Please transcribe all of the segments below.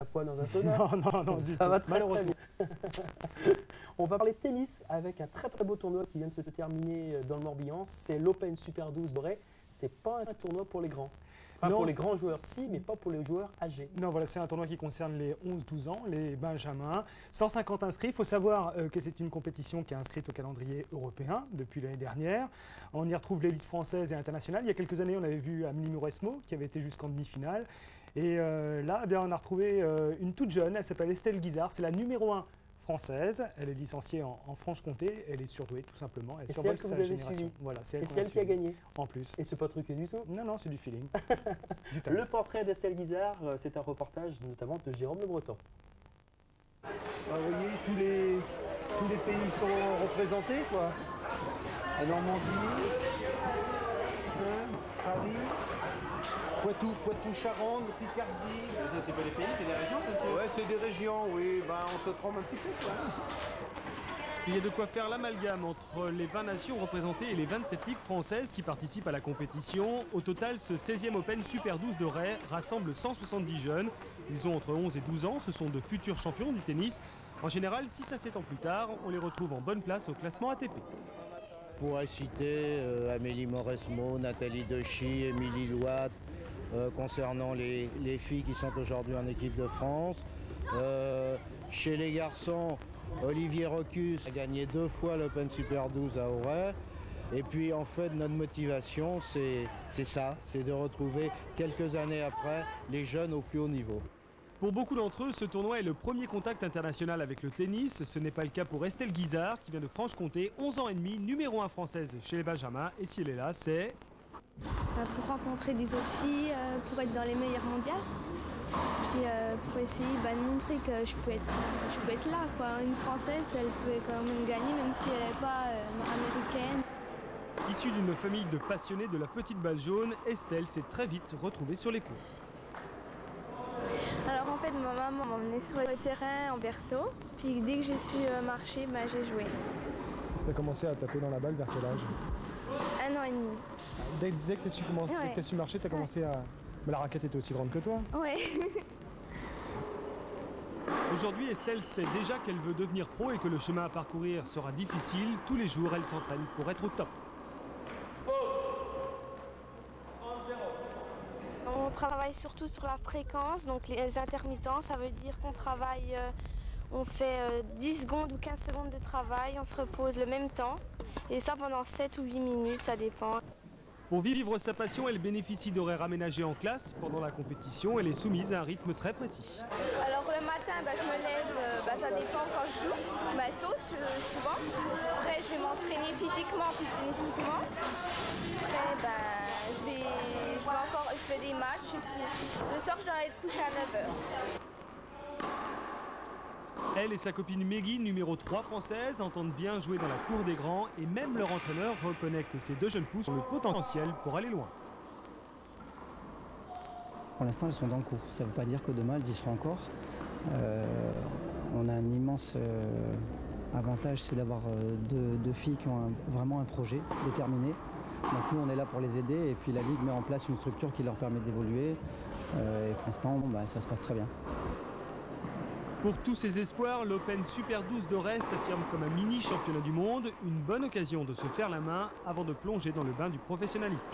à poil dans un sauna. Non, Ça va très bien. On va parler de tennis avec un très beau tournoi qui vient de se terminer dans le Morbihan. C'est l'Open Super 12 Doré. C'est pas un tournoi pour les grands. Enfin, pour les grands joueurs, si, mais pas pour les joueurs âgés. Non, voilà, c'est un tournoi qui concerne les 11-12 ans, les benjamins. 150 inscrits. Il faut savoir que c'est une compétition qui est inscrite au calendrier européen depuis l'année dernière. On y retrouve l'élite française et internationale. Il y a quelques années, on avait vu Amélie Mauresmo qui avait été jusqu'en demi-finale. Et là, eh bien, on a retrouvé une toute jeune. Elle s'appelle Estelle Guizard. C'est la numéro 1 française. Elle est licenciée en Franche-Comté. Elle est surdouée, tout simplement. Et c'est elle que vous avez suivi. Voilà, et c'est elle qui a gagné. En plus. Et c'est pas truqué du tout. Non, c'est du feeling. Le portrait d'Estelle Guizard, c'est un reportage notamment de Jérôme Le Breton. Vous voyez, tous les pays sont représentés, quoi. La Normandie, Paris, Poitou-Charentes, Picardie. Ça, c'est pas des pays, c'est des régions? Ouais, c'est des régions, oui. Ben, on se trompe un petit peu, quoi. Il y a de quoi faire l'amalgame entre les 20 nations représentées et les 27 ligues françaises qui participent à la compétition. Au total, ce 16e Open Super 12 de Ray rassemble 170 jeunes. Ils ont entre 11 et 12 ans, ce sont de futurs champions du tennis. En général, 6 à 7 ans plus tard, on les retrouve en bonne place au classement ATP. On pourrait citer Amélie Mauresmo, Nathalie Dechy, Émilie Louat, concernant les filles qui sont aujourd'hui en équipe de France. Chez les garçons, Olivier Rocus a gagné 2 fois l'Open Super 12 à Auray. Et puis en fait, notre motivation, c'est ça, c'est de retrouver quelques années après les jeunes au plus haut niveau. Pour beaucoup d'entre eux, ce tournoi est le premier contact international avec le tennis. Ce n'est pas le cas pour Estelle Guizard, qui vient de Franche-Comté, 11 ans et demi, numéro 1 française chez les benjamins. Et si elle est là, c'est... Pour rencontrer des autres filles, pour être dans les meilleures mondiales. Puis pour essayer de montrer que je peux être là, quoi. Une Française, elle peut quand même gagner, même si elle n'est pas américaine. Issue d'une famille de passionnés de la petite balle jaune, Estelle s'est très vite retrouvée sur les cours. Alors en fait, ma maman m'a emmenée sur le terrain en berceau. Puis dès que j'ai su marcher, j'ai joué. Tu as commencé à taper dans la balle vers quel âge? 1 an et demi. Dès que tu as su marcher, tu as commencé à... Mais la raquette était aussi grande que toi. Ouais. Aujourd'hui, Estelle sait déjà qu'elle veut devenir pro et que le chemin à parcourir sera difficile. Tous les jours, elle s'entraîne pour être au top. On travaille surtout sur la fréquence, donc les intermittents, ça veut dire qu'on travaille, on fait 10 secondes ou 15 secondes de travail, on se repose le même temps, et ça pendant 7 ou 8 minutes, ça dépend. Pour vivre sa passion, elle bénéficie d'horaires aménagés en classe. Pendant la compétition, elle est soumise à un rythme très précis. Alors le matin, je me lève, ça dépend quand je joue, tôt souvent. Après, je vais m'entraîner physiquement puis tennistiquement. Après, je fais des matchs et puis le soir, je dois être couché à 9 h. Elle et sa copine Meggy, numéro 3 française, entendent bien jouer dans la cour des grands et même leur entraîneur reconnaît que ces deux jeunes pousses ont le potentiel pour aller loin. Pour l'instant, elles sont dans le coup. Ça ne veut pas dire que demain, elles y seront encore. On a un immense avantage, c'est d'avoir deux filles qui ont vraiment un projet déterminé. Donc nous, on est là pour les aider et puis la Ligue met en place une structure qui leur permet d'évoluer. Et pour l'instant, ça se passe très bien. Pour tous ces espoirs, l'Open Super 12 de Ray s'affirme comme un mini championnat du monde, une bonne occasion de se faire la main avant de plonger dans le bain du professionnalisme.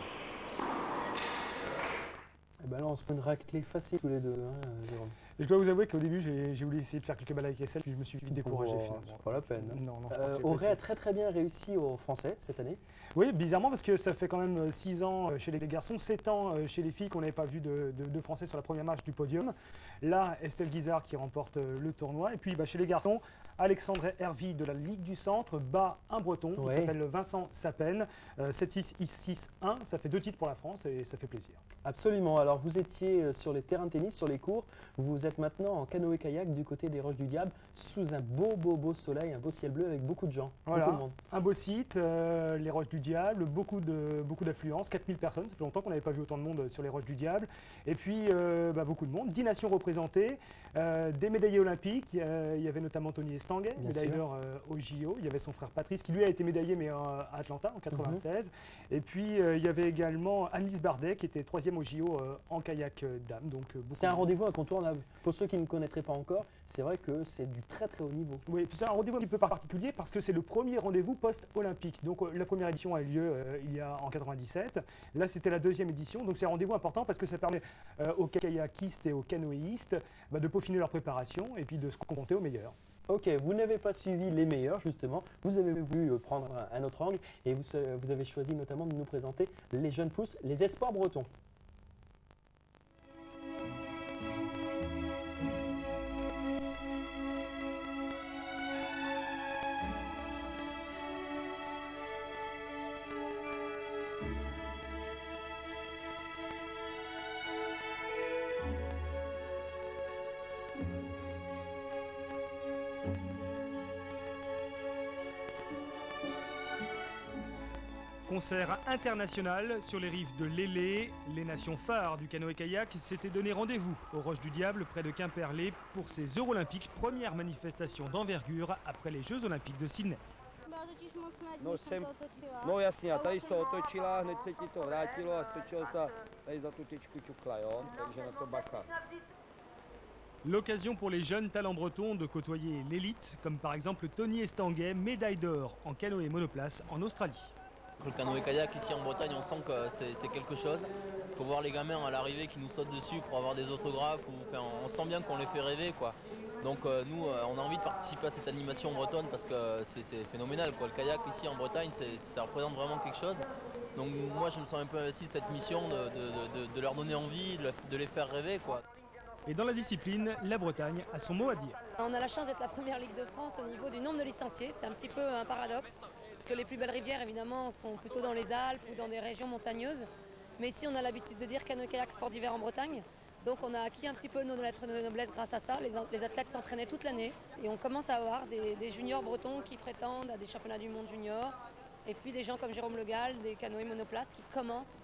Et ben là, on se prend une raclée facile tous les deux, hein, Jérôme. Et je dois vous avouer qu'au début, j'ai voulu essayer de faire quelques balles avec Estelle, puis je me suis découragé finalement. C'est pas la peine. Hein. Non, Auray a très bien réussi aux Français cette année. Oui, bizarrement, parce que ça fait quand même 6 ans chez les garçons, 7 ans chez les filles qu'on n'avait pas vu de Français sur la première marche du podium. Là, Estelle Guizard qui remporte le tournoi. Et puis chez les garçons, Alexandre Hervy de la Ligue du Centre bat un Breton qui s'appelle Vincent Sapen. 7-6, 6-1, ça fait 2 titres pour la France et ça fait plaisir. Absolument. Alors vous étiez sur les terrains de tennis, sur les cours. Vous êtes maintenant en canoë-kayak du côté des Roches du Diable, sous un beau soleil, un beau ciel bleu avec beaucoup de gens. Voilà, beaucoup de monde. Un beau site, les Roches du Diable, beaucoup d'affluence, 4000 personnes. Ça fait longtemps qu'on n'avait pas vu autant de monde sur les Roches du Diable. Et puis beaucoup de monde, 10 nations représentées. Des médaillés olympiques, il y avait notamment Tony Estanguet, médaille d'or au JO. Il y avait son frère Patrice qui lui a été médaillé mais à Atlanta en 96. Et puis il y avait également Anis Bardet qui était 3e au JO en kayak dame. C'est un rendez-vous incontournable. Pour ceux qui ne connaîtraient pas encore, c'est vrai que c'est du très très haut niveau. Oui, c'est un rendez-vous un petit peu particulier parce que c'est le premier rendez-vous post-olympique. Donc la première édition a eu lieu en 97. Là c'était la 2e édition. Donc c'est un rendez-vous important parce que ça permet aux kayakistes et aux canoïstes de peaufiner leur préparation et puis de se confronter aux meilleurs. Ok, vous n'avez pas suivi les meilleurs justement, vous avez voulu prendre un autre angle et vous avez choisi notamment de nous présenter les jeunes pousses, les espoirs bretons. Concert international sur les rives de l'Élé. Les nations phares du canoë-kayak s'étaient donné rendez-vous aux Roches du Diable près de Quimperlé pour ces Jeux Olympiques, première manifestation d'envergure après les Jeux Olympiques de Sydney. No jasně, a tady to otočila, hned se ti to vrátilo a stočilo to tady za tu tyčku ťukla, jo, takže na to bacha. L'occasion pour les jeunes talents bretons de côtoyer l'élite, comme par exemple Tony Estanguet, médaille d'or en canoë monoplace en Australie. Le canoë-kayak ici en Bretagne, on sent que c'est quelque chose. Il faut voir les gamins à l'arrivée qui nous sautent dessus pour avoir des autographes. On sent bien qu'on les fait rêver, quoi. Donc nous, on a envie de participer à cette animation bretonne parce que c'est phénoménal, quoi. Le kayak ici en Bretagne, ça représente vraiment quelque chose. Donc moi, je me sens un peu investi de cette mission de leur donner envie, de les faire rêver, quoi. Et dans la discipline, la Bretagne a son mot à dire. On a la chance d'être la première Ligue de France au niveau du nombre de licenciés. C'est un petit peu un paradoxe. Parce que les plus belles rivières, évidemment, sont plutôt dans les Alpes ou dans des régions montagneuses. Mais ici, on a l'habitude de dire canoë-kayak sport d'hiver en Bretagne. Donc on a acquis un petit peu nos lettres de noblesse grâce à ça. Les athlètes s'entraînaient toute l'année. Et on commence à avoir des juniors bretons qui prétendent à des championnats du monde junior. Et puis des gens comme Jérôme Le Gall, des canoës monoplaces qui commencent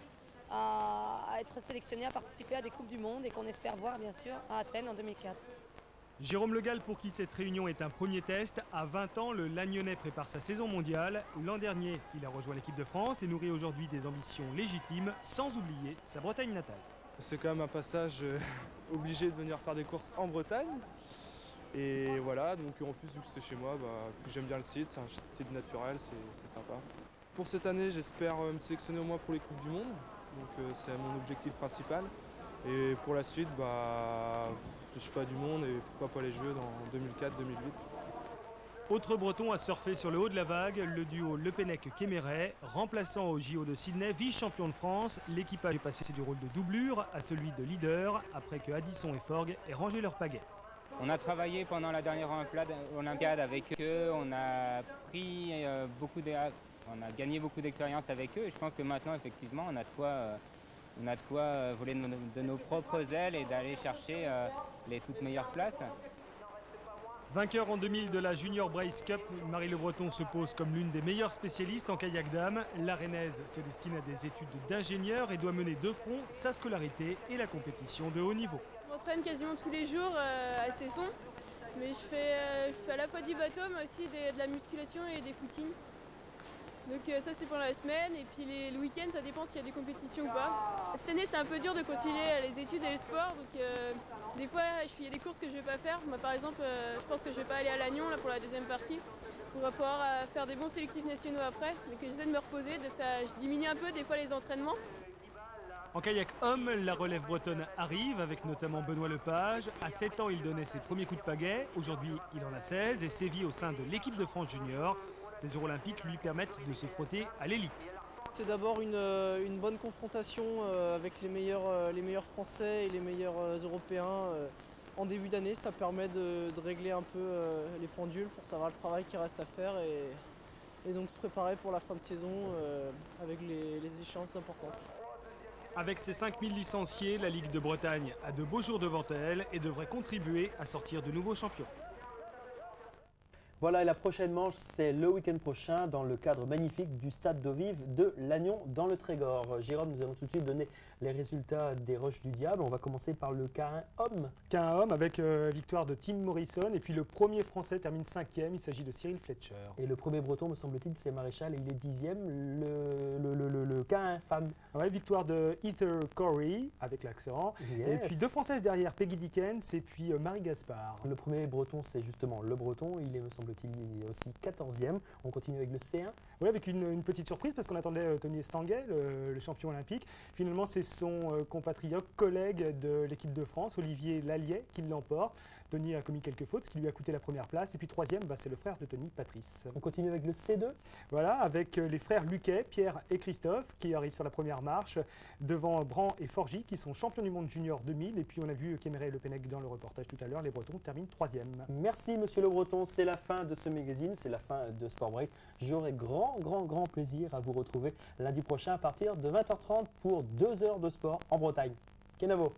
à être sélectionnés à participer à des Coupes du Monde et qu'on espère voir, bien sûr, à Athènes en 2004. Jérôme Le Gall, pour qui cette réunion est un premier test, à 20 ans, le Lagnonnais prépare sa saison mondiale. L'an dernier, il a rejoint l'équipe de France et nourrit aujourd'hui des ambitions légitimes, sans oublier sa Bretagne natale. C'est quand même un passage obligé de venir faire des courses en Bretagne. Et voilà, donc en plus, vu que c'est chez moi, j'aime bien le site, c'est un site naturel, c'est sympa. Pour cette année, j'espère me sélectionner au moins pour les Coupes du Monde, donc c'est mon objectif principal. Et pour la suite, je suis pas du monde et pourquoi pas les Jeux dans 2004-2008. Autre breton à surfer sur le haut de la vague, le duo Le Pennec-Kéméret, remplaçant au JO de Sydney, vice-champion de France. L'équipage est passé du rôle de doublure à celui de leader après que Addison et Forgue aient rangé leur pagaie. On a travaillé pendant la dernière Olympiade avec eux, on a pris on a gagné beaucoup d'expérience avec eux et je pense que maintenant effectivement on a de quoi voler de nos propres ailes et d'aller chercher les toutes meilleures places. Vainqueur en 2000 de la Junior Brace Cup, Marie Le Breton se pose comme l'une des meilleures spécialistes en kayak dame. La Rennaise se destine à des études d'ingénieur et doit mener de front sa scolarité et la compétition de haut niveau. Je m'entraîne quasiment tous les jours à Cesson, mais je fais à la fois du bateau mais aussi de la musculation et des footings. Donc ça c'est pendant la semaine et puis le week-end ça dépend s'il y a des compétitions ou pas. Cette année c'est un peu dur de concilier les études et le sport, donc des fois il y a des courses que je ne vais pas faire. Moi par exemple je pense que je ne vais pas aller à Lannion là, pour la deuxième partie pour pouvoir faire des bons sélectifs nationaux après. Donc j'essaie de me reposer, je diminue un peu des fois les entraînements. En kayak homme, la relève bretonne arrive avec notamment Benoît Lepage. À 7 ans il donnait ses premiers coups de pagaie, aujourd'hui il en a 16 et sévit au sein de l'équipe de France junior. Ces Jeux olympiques lui permettent de se frotter à l'élite. C'est d'abord une bonne confrontation avec les meilleurs Français et les meilleurs Européens en début d'année. Ça permet de régler un peu les pendules pour savoir le travail qui reste à faire et donc se préparer pour la fin de saison avec les échéances importantes. Avec ses 5000 licenciés, la Ligue de Bretagne a de beaux jours devant elle et devrait contribuer à sortir de nouveaux champions. Voilà, et la prochaine manche, c'est le week-end prochain dans le cadre magnifique du stade d'eau vive de Lannion dans le Trégor. Jérôme, nous allons tout de suite donner les résultats des Roches du Diable. On va commencer par le K1 homme. K1 homme avec victoire de Tim Morrison. Et puis le premier Français termine 5e, il s'agit de Cyril Fletcher. Et le premier Breton, me semble-t-il, c'est Maréchal et il est 10e. Le K1 femme. Ouais, victoire de Heather Corey avec l'accent. Yes. Et puis deux Françaises derrière, Peggy Dickens et puis Marie Gaspard. Le premier Breton, c'est justement le Breton. Il est, me semble-t-il, aussi 14e. On continue avec le C1. Oui, avec une petite surprise parce qu'on attendait Tony Estanguet, le champion olympique. Finalement, c'est son compatriote, collègue de l'équipe de France, Olivier Lalliet, qui l'emporte. Tony a commis quelques fautes, ce qui lui a coûté la première place. Et puis troisième, c'est le frère de Tony, Patrice. On continue avec le C2. Voilà, avec les frères Luquet, Pierre et Christophe, qui arrivent sur la première marche, devant Bran et Forgy, qui sont champions du monde junior 2000. Et puis on a vu Kéméré Le Pennec dans le reportage tout à l'heure. Les Bretons terminent troisième. Merci Monsieur Le Breton, c'est la fin de ce magazine, c'est la fin de Sport Break. J'aurai grand plaisir à vous retrouver lundi prochain à partir de 20h30 pour 2 heures de sport en Bretagne. Kenavo.